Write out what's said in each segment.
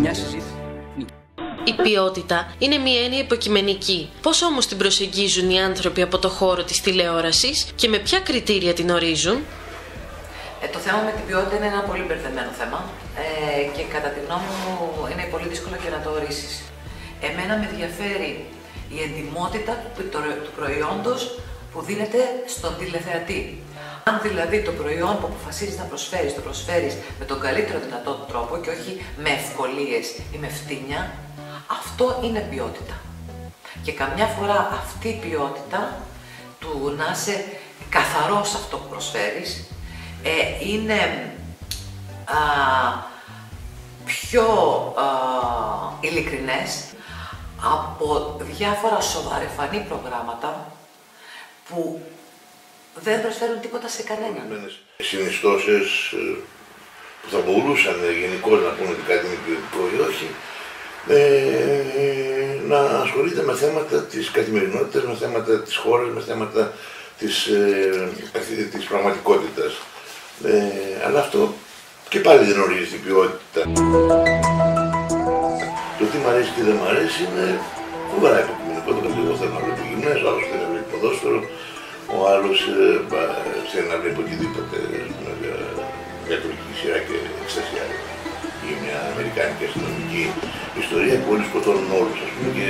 Μια συζήτηση. Η ποιότητα είναι μια έννοια υποκειμενική. Πώς όμως την προσεγγίζουν οι άνθρωποι από το χώρο της τηλεόρασης και με ποια κριτήρια την ορίζουν? Το θέμα με την ποιότητα είναι ένα πολύ μπερδεμένο θέμα και κατά τη γνώμη μου είναι πολύ δύσκολο και να το ορίσεις. Εμένα με ενδιαφέρει η εντιμότητα του προϊόντος που δίνεται στον τηλεθεατή. Αν δηλαδή το προϊόν που αποφασίζεις να προσφέρεις, το προσφέρεις με τον καλύτερο δυνατό τρόπο και όχι με ευκολίες ή με φτύνια, αυτό είναι ποιότητα. Και καμιά φορά αυτή η ποιότητα του να είσαι καθαρός σε αυτό που προσφέρεις είναι πιο ειλικρινές από διάφορα σοβαρεφανή προγράμματα που δεν προσφέρουν τίποτα σε κανέναν. Συνιστώσεις που θα μπορούσαν γενικώς να πούνε ότι κάτι είναι ποιοτικό ή όχι, να ασχολείται με θέματα της καθημερινότητας, με θέματα της χώρας, με θέματα της πραγματικότητας. Αλλά αυτό και πάλι δεν ορίζει την ποιότητα. Το τι μ' αρέσει και δεν μ' αρέσει είναι φοβερά υποκειμενικό. Το καθηγητή θέλω να βλέπω γυμνές, ο άλλος θέλει να βλέπει ποδόσφαιρο, ο άλλος θέλει να βλέπει οτιδήποτε για τουρκική σειρά και εξτασιάζει. Ή μια αμερικάνικη αστυνομική ιστορία που όλοι σκοτώνουν όλους, ας πούμε, και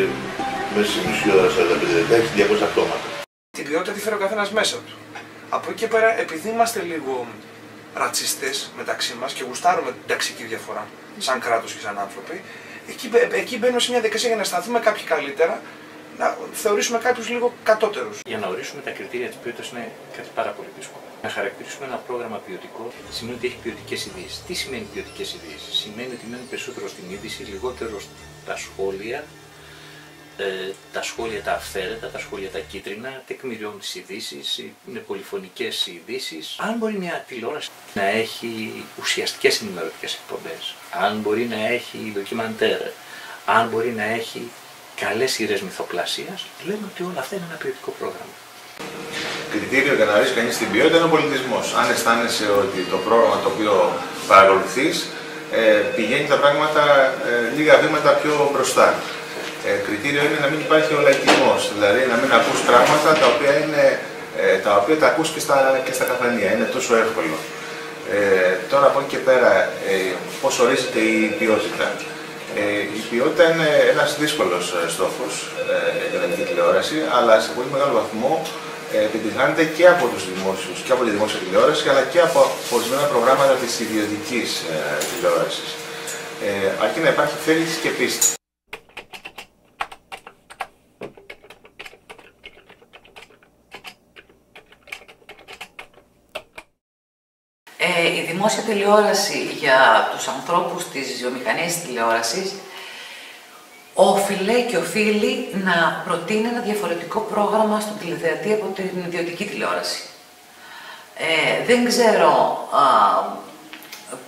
μέσα στη μισή ώρα 45 λεπτά έχεις 200 πτώματα. Την ποιότητα τη φέρει ο καθένας μέσα του. Από εκεί και πέρα, επειδή είμαστε λίγο ρατσιστές μεταξύ μας και γουστάρουμε την ταξική διαφορά, σαν κράτος και σαν άνθρωποι, εκεί μπαίνουμε σε μια διαδικασία για να αισθανθούμε κάποιοι καλύτερα, να θεωρήσουμε κάποιους λίγο κατώτερους. Για να ορίσουμε τα κριτήρια της ποιότητας είναι κάτι πάρα πολύ δύσκολο. Να χαρακτηρίσουμε ένα πρόγραμμα ποιοτικό σημαίνει ότι έχει ποιοτικές ειδήσεις. Τι σημαίνει ποιοτικές ειδήσεις? Σημαίνει ότι μένουν περισσότερο στην είδηση, λιγότερο στα σχόλια, τα σχόλια τα αυθαίρετα, τα σχόλια τα κίτρινα, τεκμηριώνουν τις ειδήσεις, είναι πολυφωνικές οι ειδήσεις. Αν μπορεί μια τηλεόραση να έχει ουσιαστικές ενημερωτικές εκπομπές, αν μπορεί να έχει ντοκιμαντέρ, αν μπορεί να έχει καλές σειρές μυθοπλασίας, λέμε ότι όλα αυτά είναι ένα ποιοτικό πρόγραμμα. Κριτήριο για να ορίσει κανείς την ποιότητα είναι ο πολιτισμός. Αν αισθάνεσαι ότι το πρόγραμμα το οποίο παρακολουθείς πηγαίνει τα πράγματα λίγα βήματα πιο μπροστά. Κριτήριο είναι να μην υπάρχει ο λαϊκισμός, δηλαδή να μην ακούς πράγματα τα οποία τα ακούς και στα καφενεία, είναι τόσο εύκολο. Τώρα από εκεί και πέρα, πώς ορίζεται η ποιότητα. Η ποιότητα είναι ένας δύσκολος στόχος για την τηλεόραση, αλλά σε πολύ μεγάλο βαθμό επιτυγχάνεται και από τους δημόσιους, και από τη δημόσια τηλεόραση, αλλά και από ορισμένα προγράμματα της ιδιωτικής τηλεόρασης. Αρκεί να υπάρχει θέληση και πίστη. Η δημόσια τηλεόραση για τους ανθρώπους της βιομηχανίας της τηλεόρασης όφιλε και οφείλει να προτείνει ένα διαφορετικό πρόγραμμα στον τηλεθεατή από την ιδιωτική τηλεόραση. Δεν ξέρω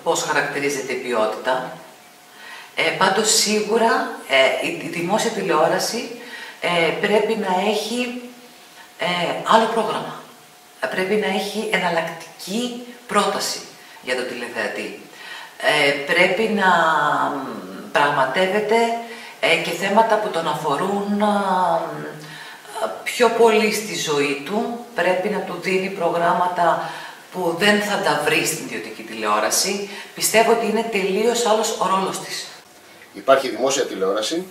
πώς χαρακτηρίζεται η ποιότητα, πάντως σίγουρα η δημόσια τηλεόραση πρέπει να έχει άλλο πρόγραμμα. Πρέπει να έχει εναλλακτική πρόταση για τον τηλεθεατή. Πρέπει να πραγματεύεται και θέματα που τον αφορούν πιο πολύ στη ζωή του. Πρέπει να του δίνει προγράμματα που δεν θα τα βρει στην ιδιωτική τηλεόραση. Πιστεύω ότι είναι τελείως άλλος ο ρόλος της. Υπάρχει δημόσια τηλεόραση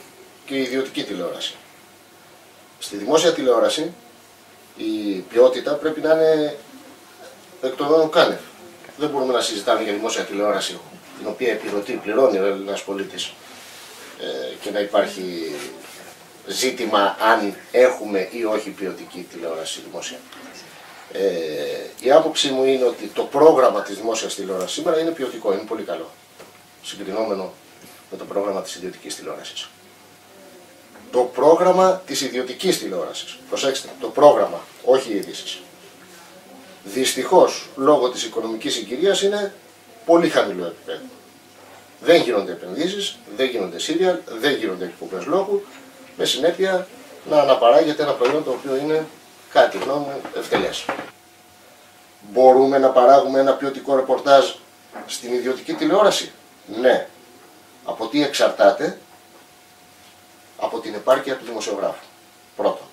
και η ιδιωτική τηλεόραση. Στη δημόσια τηλεόραση η ποιότητα πρέπει να είναι εκ των όνων κάνευ. Δεν μπορούμε να συζητάμε για δημόσια τηλεόραση, την οποία επιδοτεί, πληρώνει ο Έλληνας πολίτης και να υπάρχει ζήτημα αν έχουμε ή όχι ποιοτική τηλεόραση δημόσια. Η άποψή μου είναι ότι το πρόγραμμα της δημόσιας τηλεόρασης σήμερα είναι ποιοτικό, είναι πολύ καλό, συγκρινόμενο με το πρόγραμμα της ιδιωτικής τηλεόρασης. Το πρόγραμμα της ιδιωτικής τηλεόρασης, προσέξτε, το πρόγραμμα, όχι οι ειδήσεις. Δυστυχώς, λόγω της οικονομικής συγκυρίας είναι πολύ χαμηλό επίπεδο. Δεν γίνονται επενδύσεις, δεν γίνονται σύριαλ, δεν γίνονται εκπομπές λόγου, με συνέπεια να αναπαράγεται ένα προϊόν το οποίο είναι, κάτι γνώμη μου, ευτελές. Μπορούμε να παράγουμε ένα ποιοτικό ρεπορτάζ στην ιδιωτική τηλεόραση? Ναι. Από τι εξαρτάται? Από την επάρκεια του δημοσιογράφου. Πρώτον.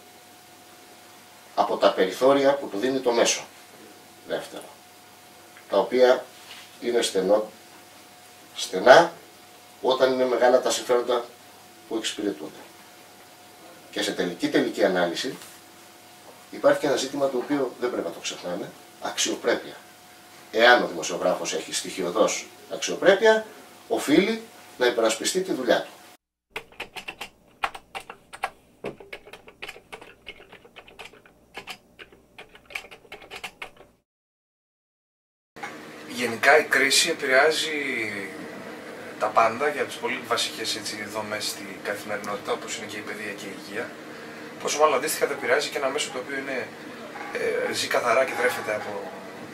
Από τα περιθώρια που του δίνει το μέσο. Δεύτερον. Τα οποία είναι στενά όταν είναι μεγάλα τα συμφέροντα που εξυπηρετούνται. Και σε τελική ανάλυση υπάρχει και ένα ζήτημα το οποίο δεν πρέπει να το ξεχνάμε, αξιοπρέπεια. Εάν ο δημοσιογράφος έχει στοιχειωδώς αξιοπρέπεια, οφείλει να υπερασπιστεί τη δουλειά του. Γενικά η κρίση επηρεάζει τα πάντα για τις πολύ βασικές δομές στην καθημερινότητα, όπως είναι και η παιδεία και η υγεία. Πόσο μάλλον αντίστοιχα τα επηρεάζει και ένα μέσο το οποίο ζει καθαρά και τρέφεται από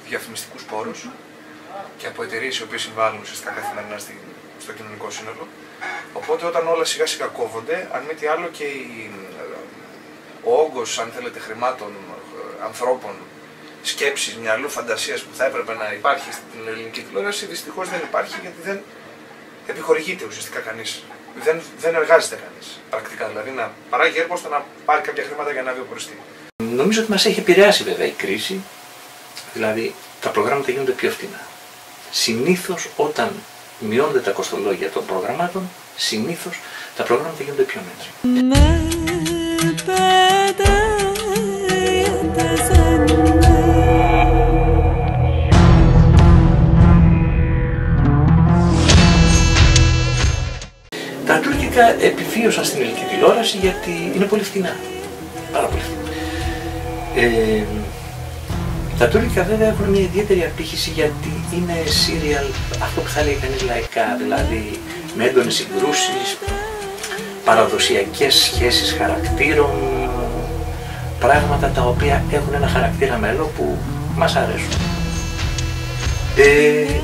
διαφημιστικούς πόρους και από εταιρείες οι οποίες συμβάλλουν ουσιαστικά καθημερινά στο κοινωνικό σύνολο. Οπότε όταν όλα σιγά σιγά κόβονται, αν μη τι άλλο και ο όγκος, αν θέλετε, χρημάτων, ανθρώπων, σκέψης, μυαλού, φαντασίας που θα έπρεπε να υπάρχει στην ελληνική τηλεόραση, δυστυχώς δεν υπάρχει, γιατί δεν επιχορηγείται ουσιαστικά κανείς. Δεν εργάζεται κανείς πρακτικά, δηλαδή να παράγει έργο ώστε να πάρει κάποια χρήματα για να βιοποριστεί. Νομίζω ότι μας έχει επηρεάσει βέβαια η κρίση, δηλαδή τα προγράμματα γίνονται πιο φτηνά. Συνήθως όταν μειώνται τα κοστολόγια των προγραμμάτων, συνήθως τα προγράμματα γίνονται πιο μέτρια. Τα τουρκικά επιβίωσαν στην ελληνική τηλεόραση γιατί είναι πολύ φτηνά. Πάρα πολύ φτηνά. Τα τουρκικά βέβαια έχουν μια ιδιαίτερη απήχηση γιατί είναι σύριαλ, αυτό που θα λέει κανείς λαϊκά, δηλαδή με έντονες συγκρούσεις, παραδοσιακές σχέσεις χαρακτήρων, πράγματα τα οποία έχουν ένα χαρακτήρα μέλο που μας αρέσουν.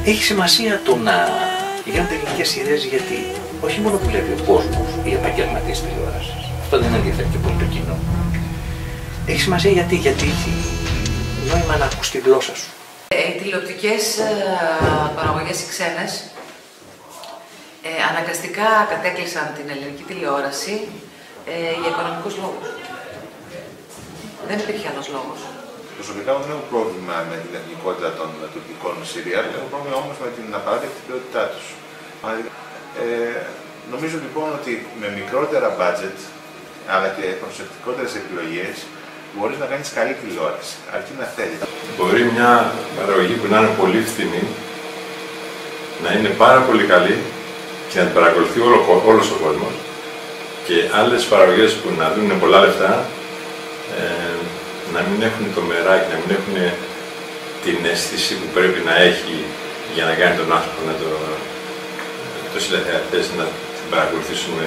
Έχει σημασία το να γίνονται ελληνικές σειρές γιατί όχι μόνο δουλεύει ο κόσμος, οι επαγγελματίες τηλεόρασης, αυτό δεν ενδιαφέρει και πολύ το κοινό. Έχει σημασία γιατί έχει νόημα να ακούς τη γλώσσα σου. Οι τηλεοπτικές παραγωγές οι ξένες αναγκαστικά κατέκλυσαν την ελληνική τηλεόραση για οικονομικούς λόγους. Δεν υπήρχε άλλος λόγος. Προσωπικά δεν έχω πρόβλημα με την εθνικότητα των τουρκικών σύριαλ, έχω πρόβλημα όμως με την απαράδεκτη ποιότητά τους. Νομίζω λοιπόν ότι με μικρότερα budget, αλλά και προσεκτικότερες επιλογές, μπορείς να κάνεις καλή τηλεόραση, αρκεί να θέλεις. Μπορεί μια παραγωγή που να είναι πολύ φθηνή, να είναι πάρα πολύ καλή και να την παρακολουθεί όλος ο κόσμος, και άλλες παραγωγές που να δίνουν πολλά λεφτά, να μην έχουν το μεράκι, να μην έχουν την αίσθηση που πρέπει να έχει για να κάνει τον άνθρωπο, να το συλλαθιατές, να την παρακολουθήσουμε